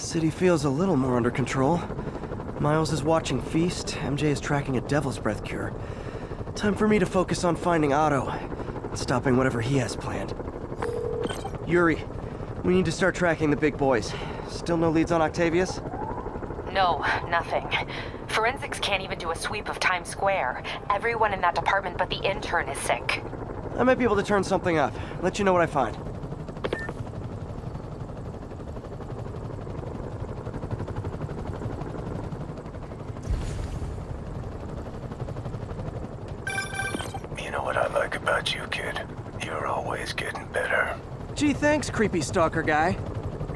City feels a little more under control. Miles is watching Feast, MJ is tracking a Devil's Breath cure. Time for me to focus on finding Otto and stopping whatever he has planned. Yuri, we need to start tracking the big boys. Still no leads on Octavius? No, nothing. Forensics can't even do a sweep of Times Square. Everyone in that department but the intern is sick. I might be able to turn something up. Let you know what I find. You know what I like about you, kid? You're always getting better. Gee, thanks, creepy stalker guy.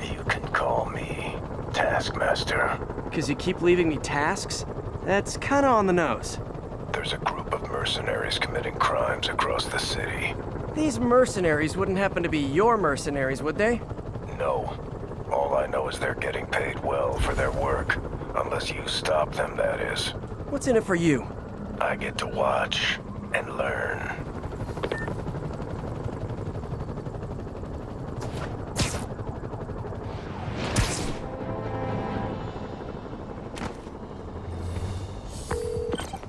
You can call me Taskmaster. 'Cause you keep leaving me tasks? That's kinda on the nose. There's a group of mercenaries committing crimes across the city. These mercenaries wouldn't happen to be your mercenaries, would they? No. All I know is they're getting paid well for their work. Unless you stop them, that is. What's in it for you? I get to watch and learn.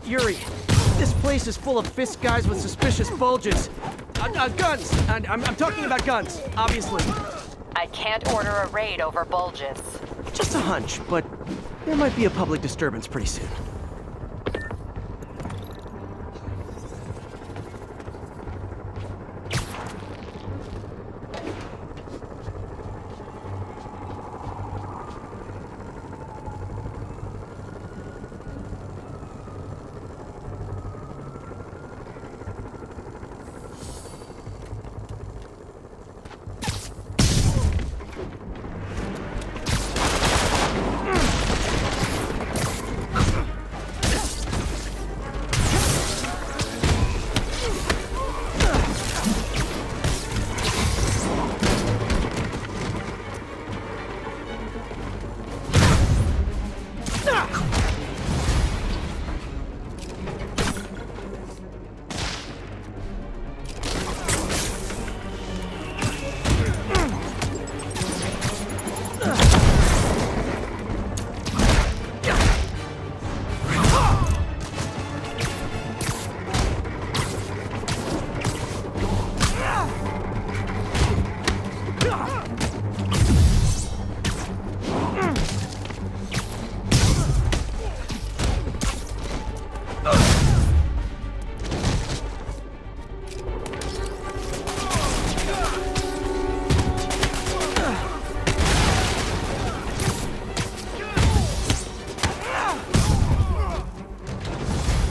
Yuri, this place is full of fist guys with suspicious bulges. Guns! I'm talking about guns, obviously. I can't order a raid over bulges. Just a hunch, but there might be a public disturbance pretty soon.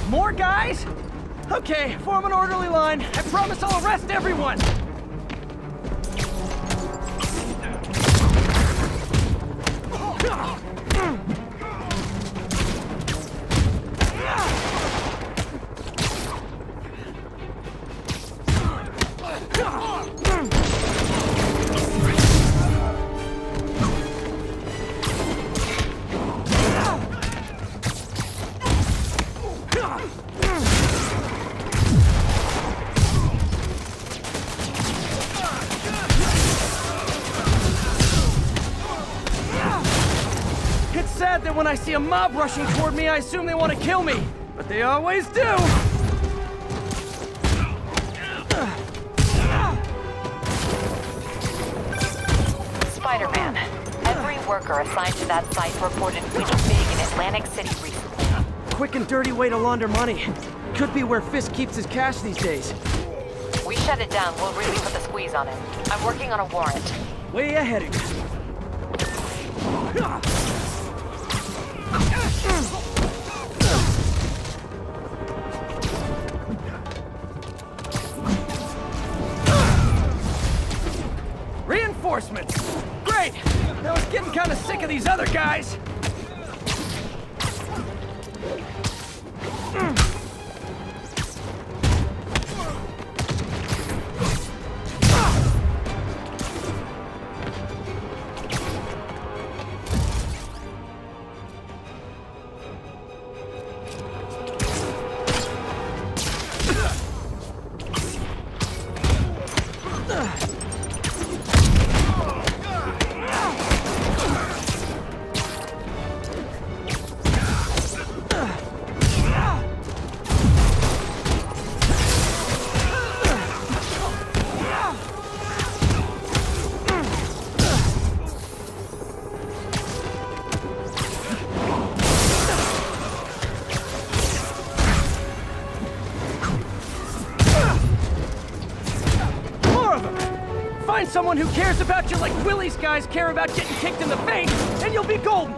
More guys? Okay, form an orderly line. I promise I'll arrest everyone! It's sad that when I see a mob rushing toward me, I assume they want to kill me. But they always do! Spider-Man. Every worker assigned to that site reported winning big in Atlantic City recently. Quick and dirty way to launder money. Could be where Fisk keeps his cash these days. We shut it down, we'll really put the squeeze on it. I'm working on a warrant. Way ahead of you. Reinforcements! Great! I was getting kind of sick of these other guys. Find someone who cares about you like Willie's guys care about getting kicked in the face, and you'll be golden!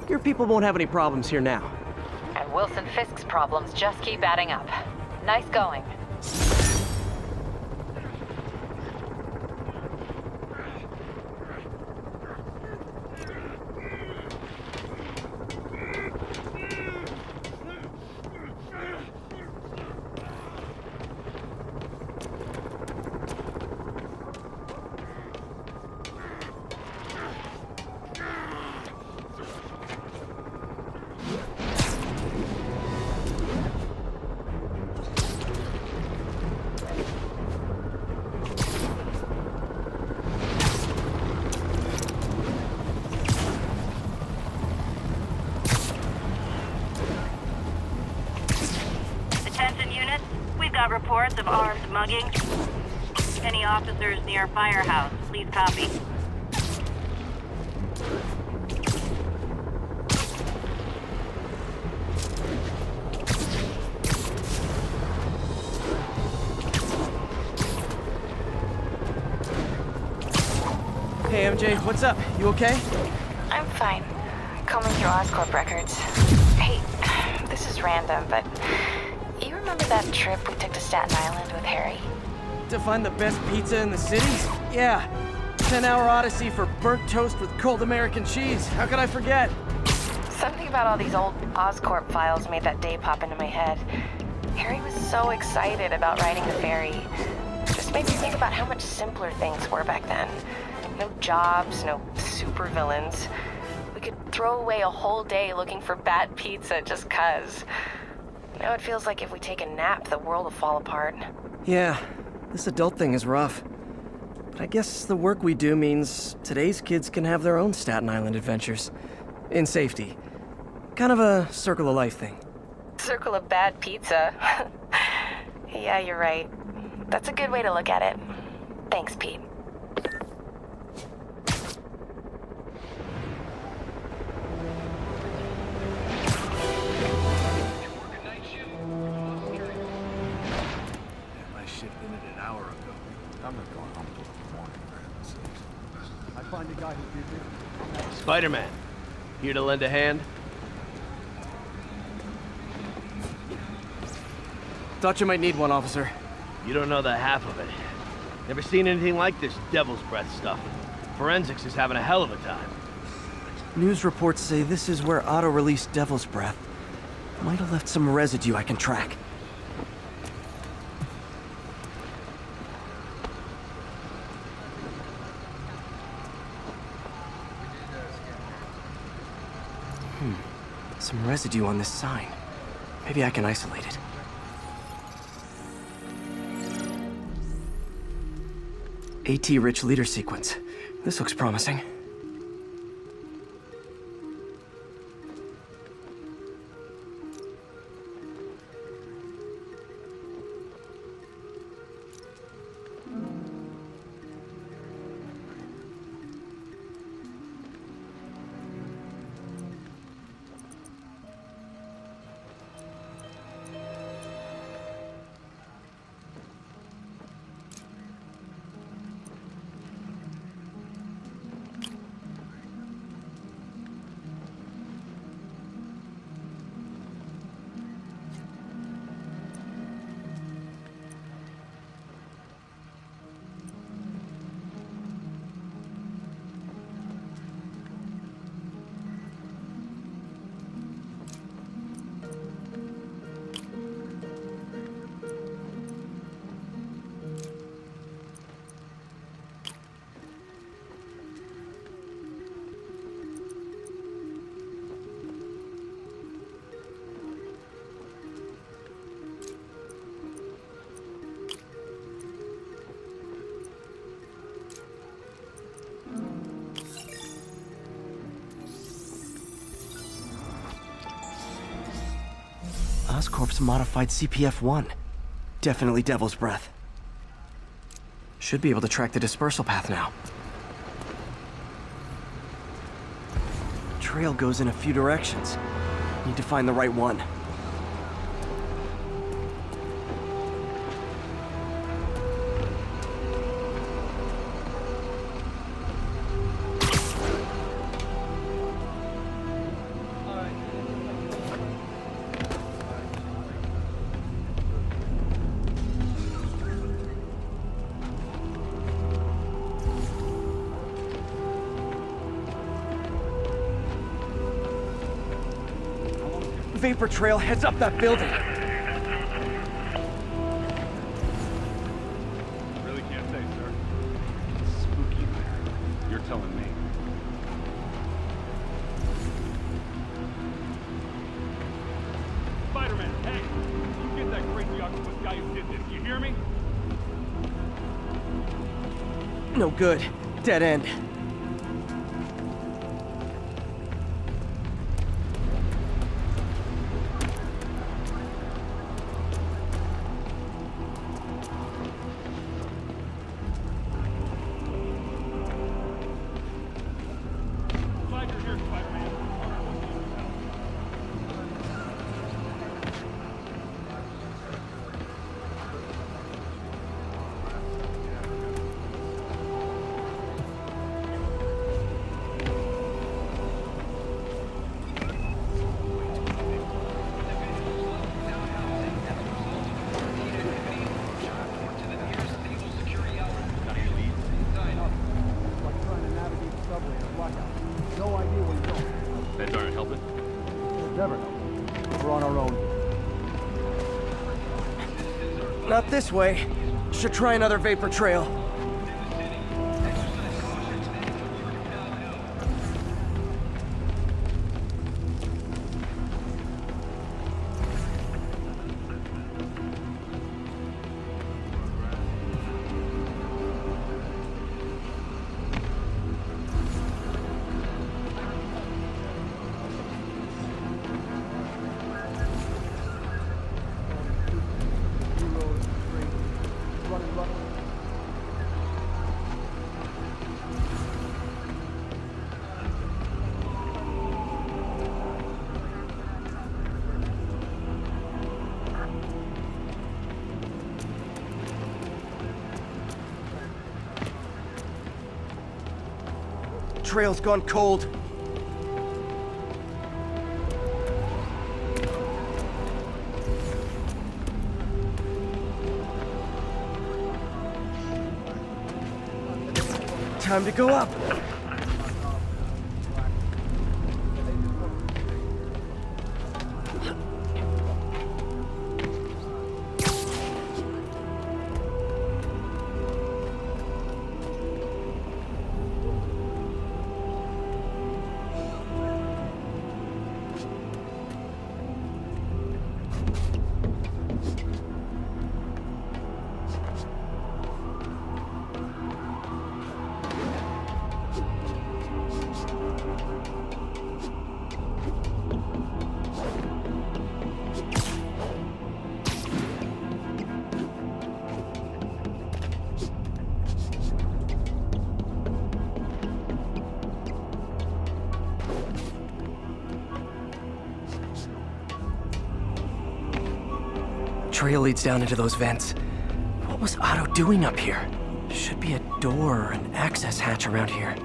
Your people won't have any problems here now. And Wilson Fisk's problems just keep adding up. Nice going. Attention units, we've got reports of armed mugging. Any officers near Firehouse, please copy. Hey, MJ, what's up? You okay? I'm fine. Combing through Oscorp records. Hey, this is random, but you remember that trip we took to Staten Island with Harry? To find the best pizza in the city? Yeah. 10-hour odyssey for burnt toast with cold American cheese. How could I forget? Something about all these old Oscorp files made that day pop into my head. Harry was so excited about riding the ferry. Just made me think about how much simpler things were back then. No jobs, no supervillains. We could throw away a whole day looking for bad pizza just 'cause. Now it feels like if we take a nap, the world will fall apart. Yeah, this adult thing is rough. But I guess the work we do means today's kids can have their own Staten Island adventures. In safety. Kind of a circle of life thing. Circle of bad pizza. Yeah, you're right. That's a good way to look at it. Thanks, Pete. Spider-Man, here to lend a hand? Thought you might need one, officer. You don't know the half of it. Never seen anything like this devil's breath stuff. Forensics is having a hell of a time. News reports say this is where Otto released Devil's Breath. Might have left some residue I can track. Some residue on this sign. Maybe I can isolate it. AT-rich leader sequence. This looks promising. Oscorp's modified CPF-1. Definitely Devil's Breath. Should be able to track the dispersal path now. Trail goes in a few directions. Need to find the right one. Vapor trail heads up that building. Really can't say, sir. It's spooky there. You're telling me. Spider-Man, hey! You get that crazy octopus guy who did this, you hear me? No good. Dead end. Glad you're here, Spider-Man. Feds aren't helping? We're on our own. Not this way. Should try another vapor trail. Trail's gone cold. Time to go up. trail leads down into those vents. What was Otto doing up here? Should be a door or an access hatch around here.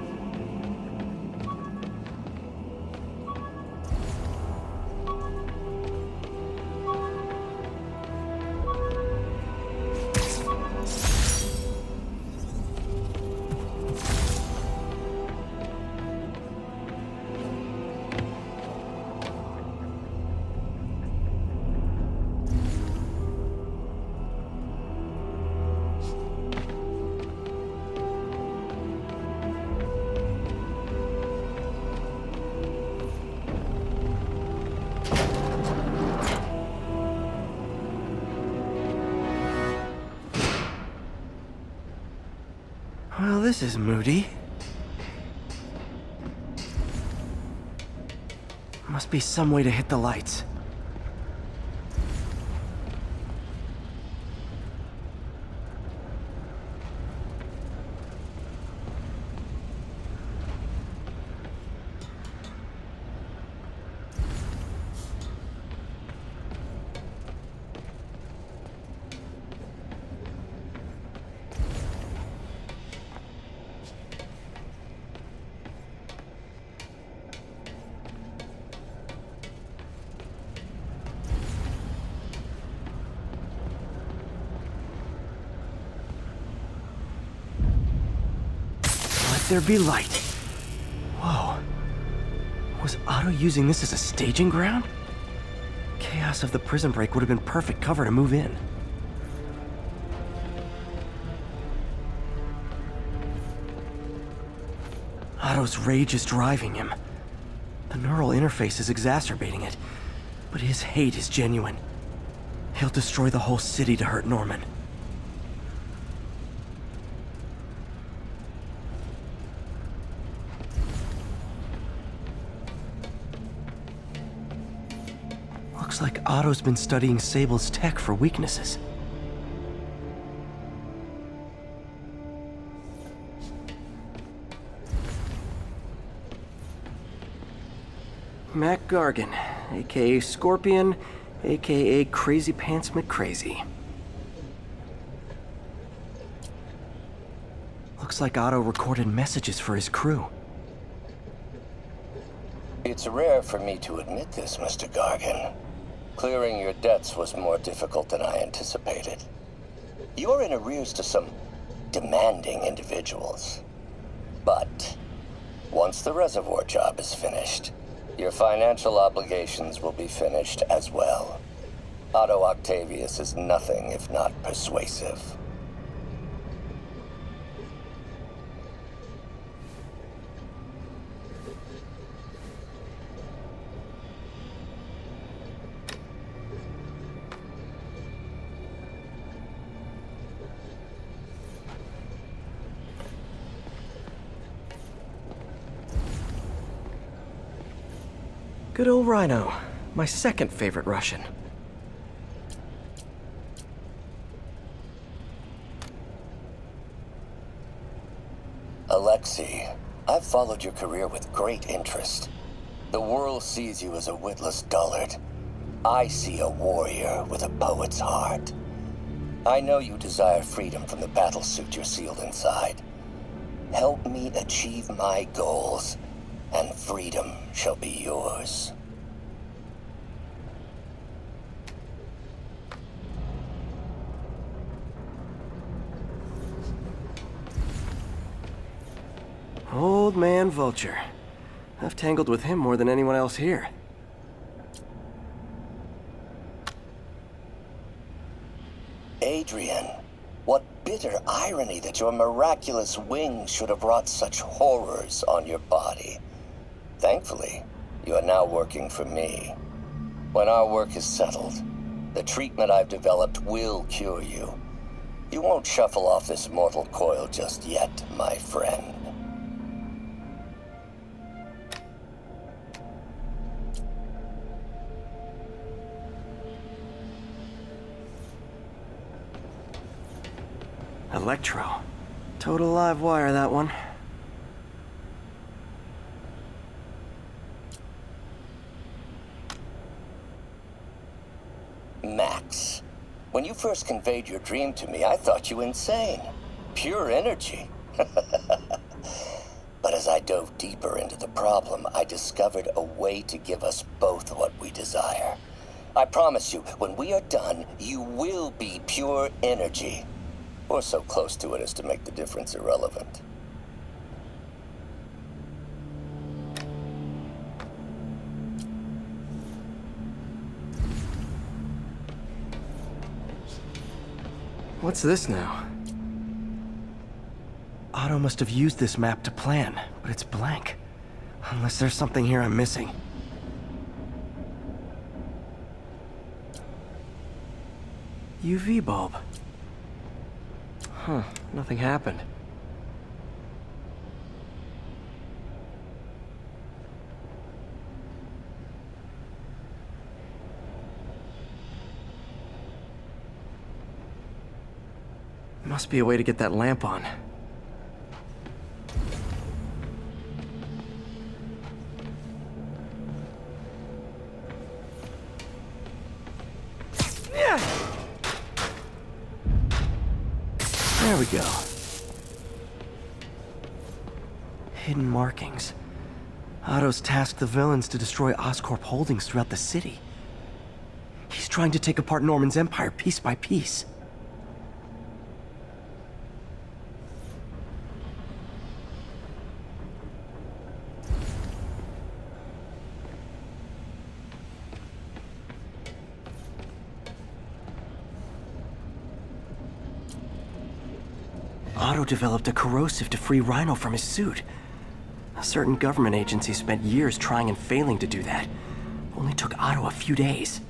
Well, this is moody. Must be some way to hit the lights. There be light. Whoa. Was Otto using this as a staging ground? Chaos of the prison break would have been perfect cover to move in. Otto's rage is driving him. The neural interface is exacerbating it, but his hate is genuine. He'll destroy the whole city to hurt Norman. Looks like Otto's been studying Sable's tech for weaknesses. Mac Gargan, aka Scorpion, aka Crazy Pants McCrazy. Looks like Otto recorded messages for his crew. It's rare for me to admit this, Mr. Gargan. Clearing your debts was more difficult than I anticipated. You're in arrears to some demanding individuals. But once the reservoir job is finished, your financial obligations will be finished as well. Otto Octavius is nothing if not persuasive. Good old Rhino, my second favorite Russian. Alexei, I've followed your career with great interest. The world sees you as a witless dullard. I see a warrior with a poet's heart. I know you desire freedom from the battlesuit you're sealed inside. Help me achieve my goals, and freedom shall be yours. Old man Vulture. I've tangled with him more than anyone else here. Adrian, what bitter irony that your miraculous wings should have wrought such horrors on your body. Thankfully, you are now working for me. When our work is settled, the treatment I've developed will cure you. You won't shuffle off this mortal coil just yet, my friend. Electro. Total live wire, that one. Max, When you first conveyed your dream to me, I thought you insane. Pure energy. But as I dove deeper into the problem, I discovered a way to give us both what we desire. I promise you, when we are done, you will be pure energy. Or so close to it as to make the difference irrelevant. What's this now? Otto must have used this map to plan, but it's blank. Unless there's something here I'm missing. UV bulb. Huh, nothing happened. Must be a way to get that lamp on. There we go. Hidden markings. Otto's tasked the villains to destroy Oscorp holdings throughout the city. He's trying to take apart Norman's empire piece by piece. Otto developed a corrosive to free Rhino from his suit. A certain government agency spent years trying and failing to do that. Only took Otto a few days.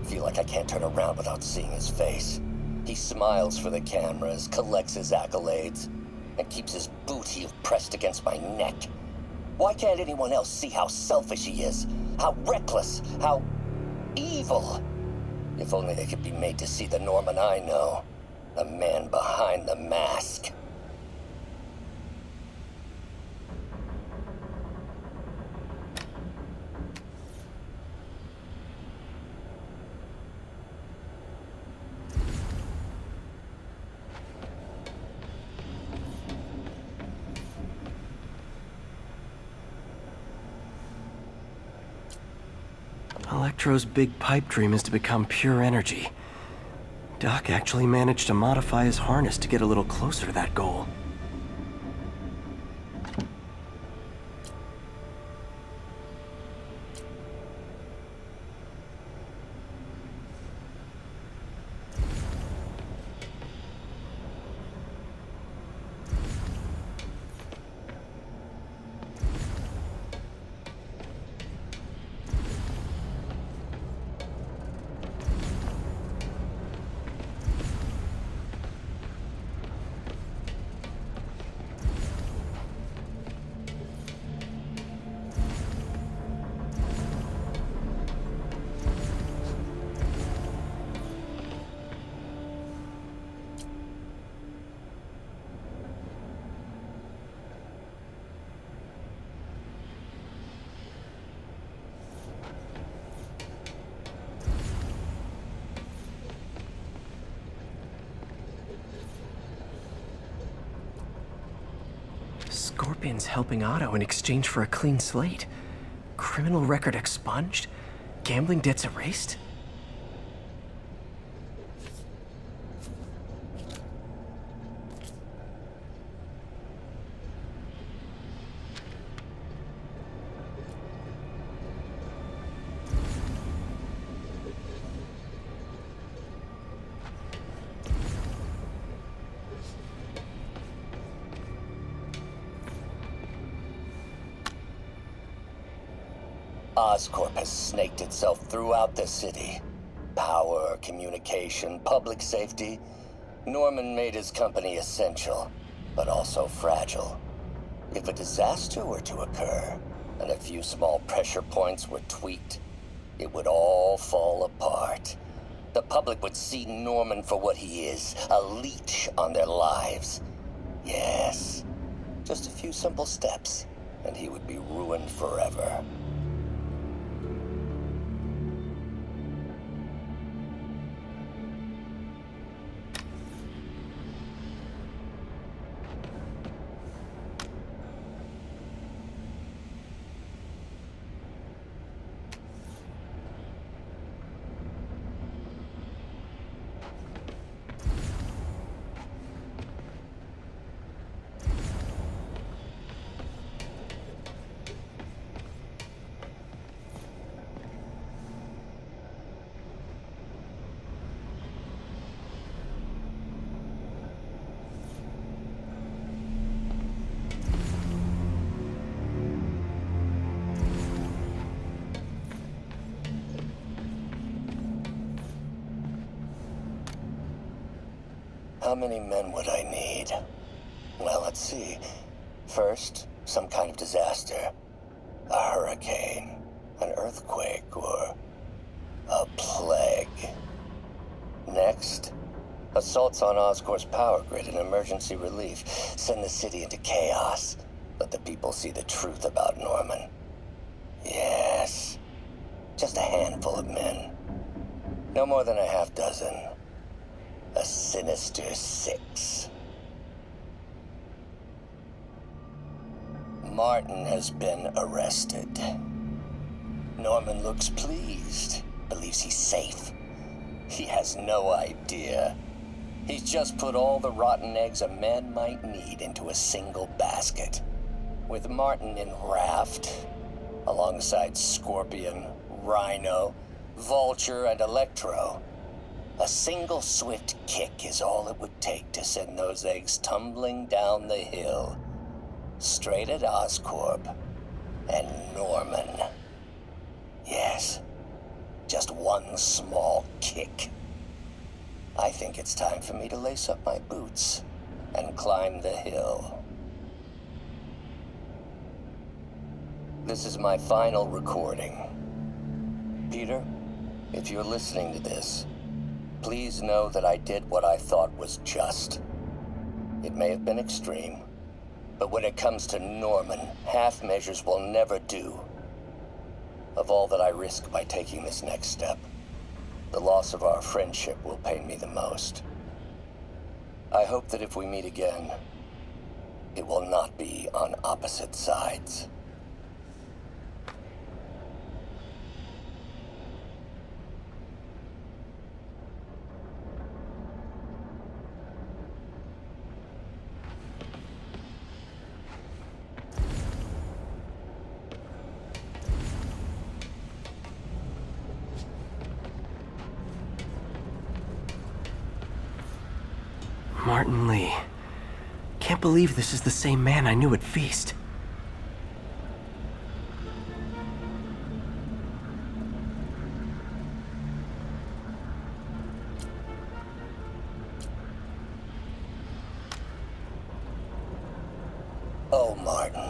Feel like I can't turn around without seeing his face. He smiles for the cameras, collects his accolades, and keeps his boot heel pressed against my neck. Why can't anyone else see how selfish he is? How reckless, how evil? If only they could be made to see the Norman I know. The man behind the mask. Electro's big pipe dream is to become pure energy. Doc actually managed to modify his harness to get a little closer to that goal. Scorpion's helping Otto in exchange for a clean slate. Criminal record expunged? Gambling debts erased? Oscorp has snaked itself throughout the city. Power, communication, public safety. Norman made his company essential, but also fragile. If a disaster were to occur, and a few small pressure points were tweaked, it would all fall apart. The public would see Norman for what he is, a leech on their lives. Yes, just a few simple steps, and he would be ruined forever. How many men would I need? Well, let's see. First, some kind of disaster. A hurricane, an earthquake, or a plague. Next, assaults on Oscorp's power grid and emergency relief. Send the city into chaos. Let the people see the truth about Norman. Yes, just a handful of men. No more than a half dozen. A sinister 6. Martin has been arrested. Norman looks pleased, believes he's safe. He has no idea. He's just put all the rotten eggs a man might need into a single basket. With Martin in raft, alongside Scorpion, Rhino, Vulture, and Electro, a single swift kick is all it would take to send those eggs tumbling down the hill, straight at Oscorp and Norman. Yes, just one small kick. I think it's time for me to lace up my boots and climb the hill. This is my final recording. Peter, if you're listening to this, please know that I did what I thought was just. It may have been extreme, but when it comes to Norman, half measures will never do. Of all that I risk by taking this next step, the loss of our friendship will pain me the most. I hope that if we meet again, it will not be on opposite sides. Martin Lee. Can't believe this is the same man I knew at Feast. Oh, Martin.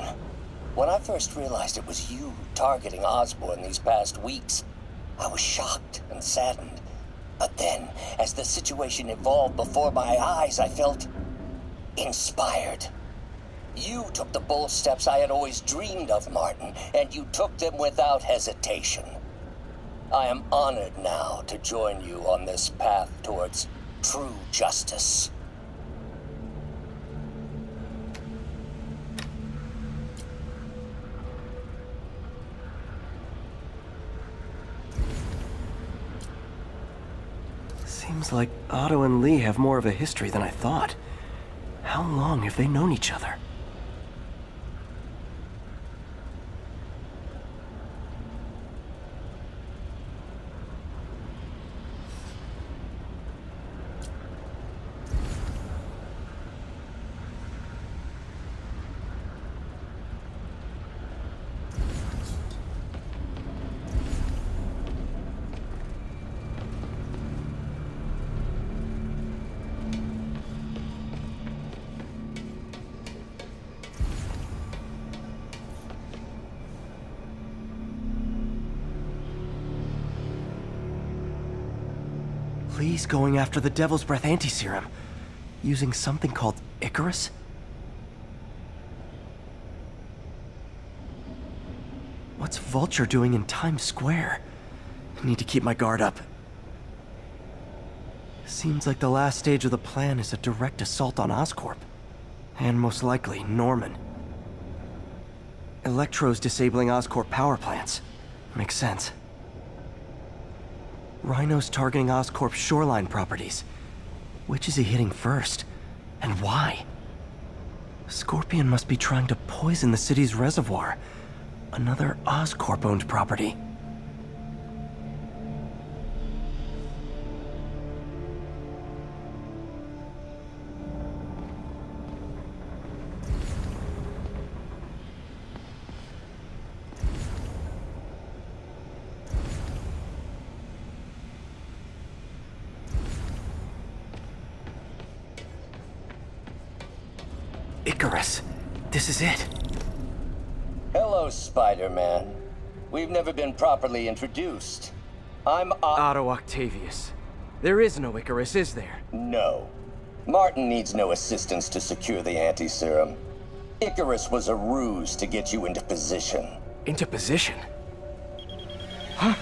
When I first realized it was you targeting Osborn these past weeks, I was shocked and saddened. But then, as the situation evolved before my eyes, I felt inspired. You took the bold steps I had always dreamed of, Martin, and you took them without hesitation. I am honored now to join you on this path towards true justice. Seems like Otto and Lee have more of a history than I thought. How long have they known each other? Lee's going after the Devil's Breath anti-serum, using something called Icarus? What's Vulture doing in Times Square? I need to keep my guard up. Seems like the last stage of the plan is a direct assault on Oscorp. And most likely, Norman. Electro's disabling Oscorp power plants. Makes sense. Rhino's targeting Oscorp's shoreline properties. Which is he hitting first? And why? Scorpion must be trying to poison the city's reservoir. Another Oscorp-owned property. Icarus. This is it. Hello, Spider-Man. We've never been properly introduced. I'm Otto Octavius. There is no Icarus, is there? No. Martin needs no assistance to secure the anti-serum. Icarus was a ruse to get you into position. Into position? Huh?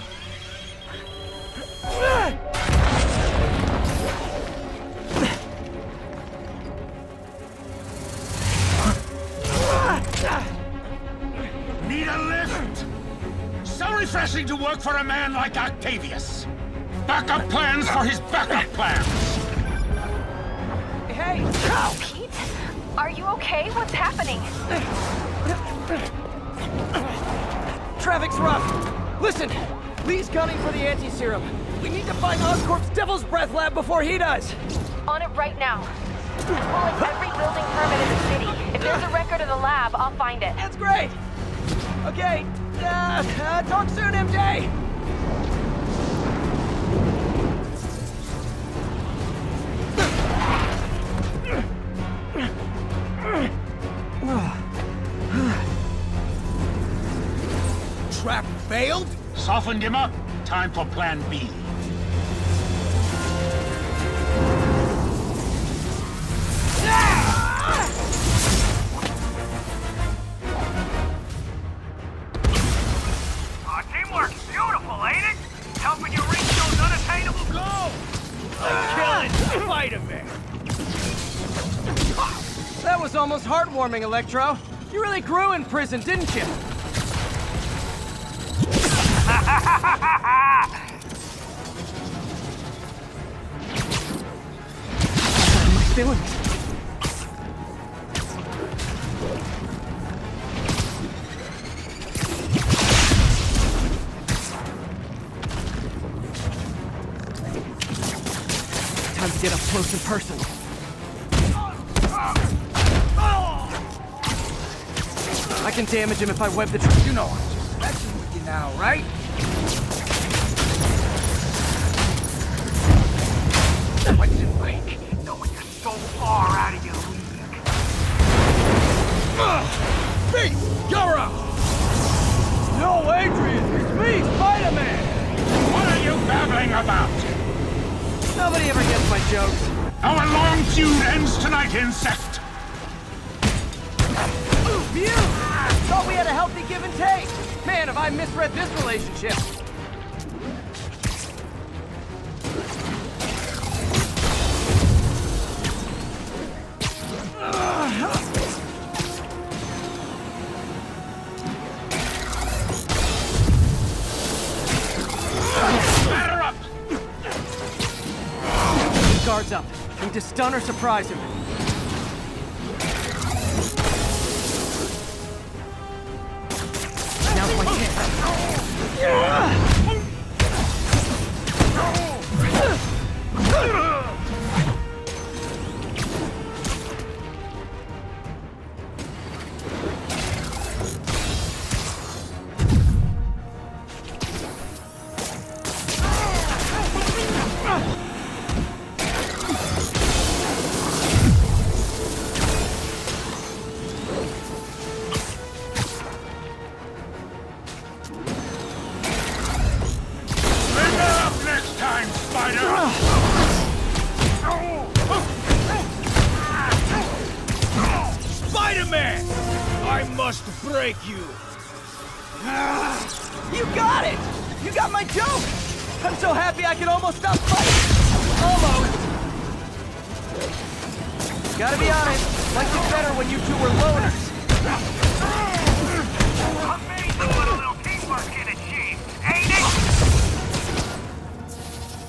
Need a lift? So refreshing to work for a man like Octavius. Backup plans for his backup plans. Hey! Pete? Are you okay? What's happening? Traffic's rough. Listen, Lee's gunning for the anti-serum. We need to find Oscorp's Devil's Breath lab before he does. On it right now. I'm pulling every building permit in the city. If there's a record of the lab, I'll find it. That's great. Okay, talk soon, MJ. Trap failed? Softened him up. Time for plan B. Teamwork's beautiful, ain't it? Helping you reach those unattainable goals. Killing Spider-Man. That was almost heartwarming, Electro. You really grew in prison, didn't you? My feelings. Time to get up close and personal. I can damage him if I web the trap. You know I'm just messing with you now, right? What's it like, knowing you're so far out of your league? Beast, you're up! No, Adrian! It's me, Spider-Man! What are you babbling about? Nobody ever gets my jokes. Our long feud ends tonight, insect. Phew! Thought we had a healthy give and take. Man, have I misread this relationship. Batter up! Guards up. Need to stun or surprise him. Now's my chance. man! I must break you! You got it! You got my joke! I'm so happy I can almost stop fighting! Almost! Gotta be honest, liked it better when you two were loners. Amazing what a little teamwork can achieve, ain't it?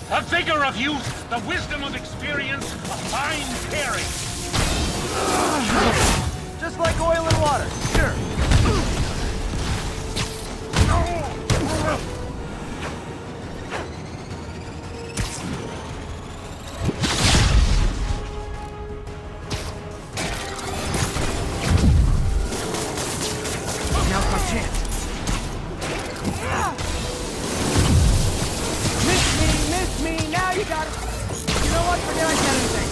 The vigor of youth, the wisdom of experience, a fine pairing. Just like oil and water, sure. Now's my chance. Miss me, now you got it. You know what, forget I said anything.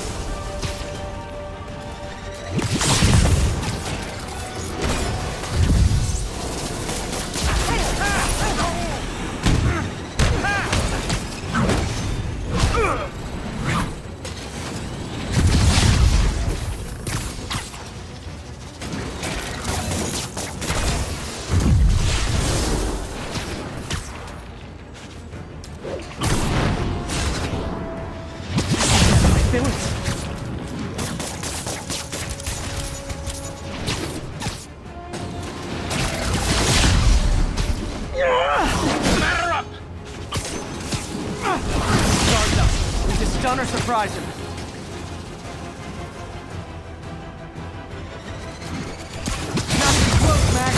Batter up! Guards up. We just stun or surprise him. Not too close, Max.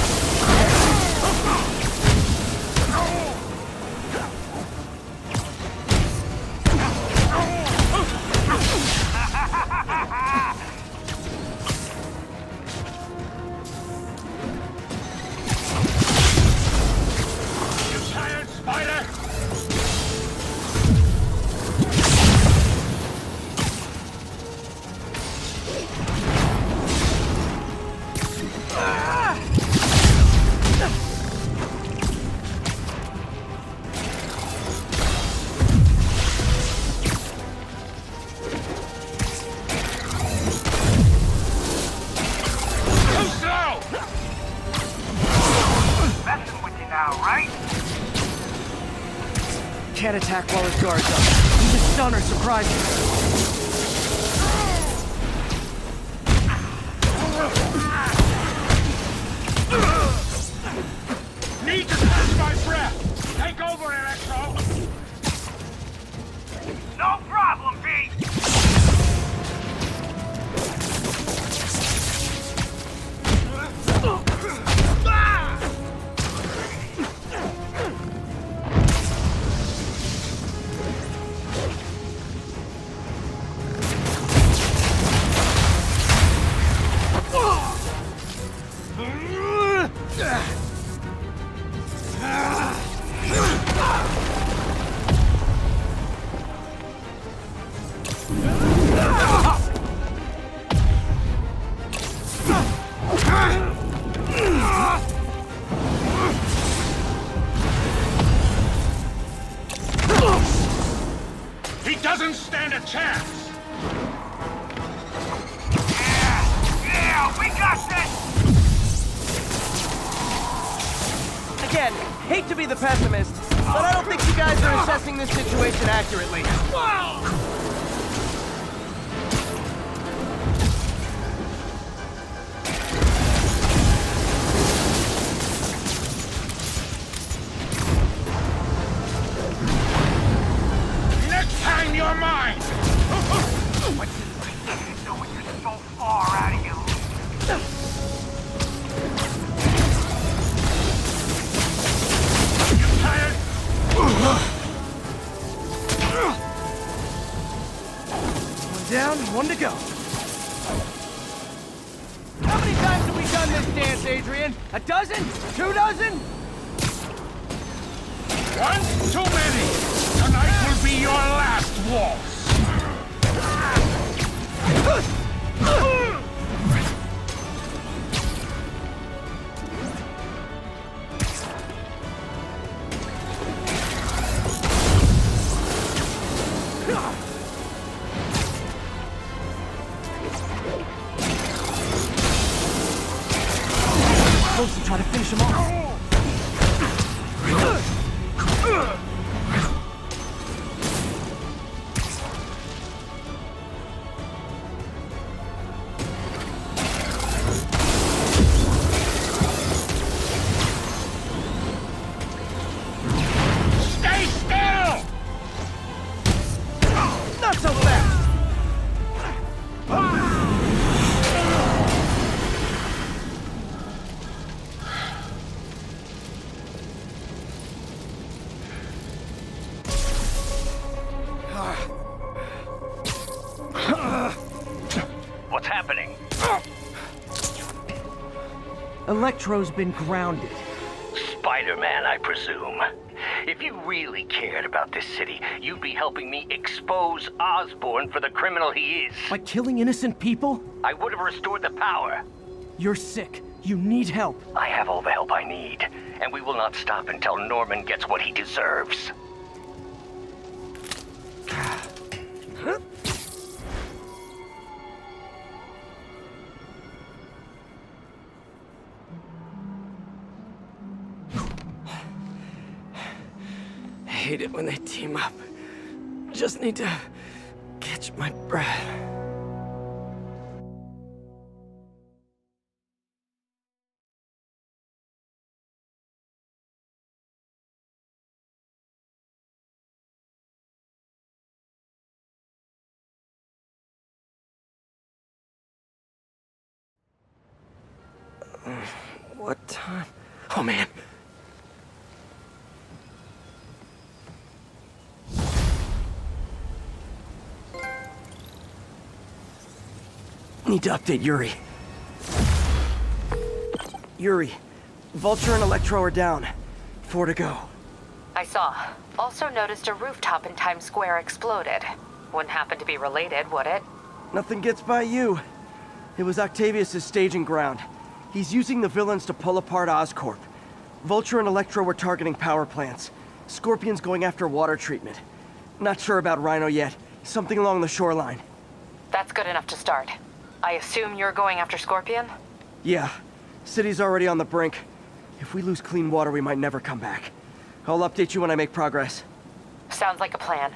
You tired, Spider? Too slow! Messing with you now, right? Can't attack while his guard's up. We just stun or surprise him. Need to catch my breath! Take over, Electro! No problem, B. He doesn't stand a chance! Yeah, we got this! Again, hate to be the pessimist, but I don't think you guys are assessing this situation accurately. Next time you're mine! What's it like knowing you're so far out of you? You tired? One down, one to go. How many times have we done this dance, Adrian? A dozen? 2 dozen? One too many! Tonight will be your last waltz! finish him off. Stay still! Not so fast! What's happening? Electro's been grounded. Spider-Man, I presume. If you really cared about this city, you'd be helping me expose Osborn for the criminal he is. By killing innocent people? I would have restored the power. You're sick. You need help. I have all the help I need, and we will not stop until Norman gets what he deserves. I hate it when they team up. Just need to catch my breath. What time? Oh man. Need to update Yuri. Yuri, Vulture and Electro are down. 4 to go. I saw. Also noticed a rooftop in Times Square exploded. Wouldn't happen to be related, would it? Nothing gets by you. It was Octavius' staging ground. He's using the villains to pull apart Oscorp. Vulture and Electro were targeting power plants. Scorpion's going after water treatment. Not sure about Rhino yet. Something along the shoreline. That's good enough to start. I assume you're going after Scorpion? Yeah. City's already on the brink. If we lose clean water, we might never come back. I'll update you when I make progress. Sounds like a plan.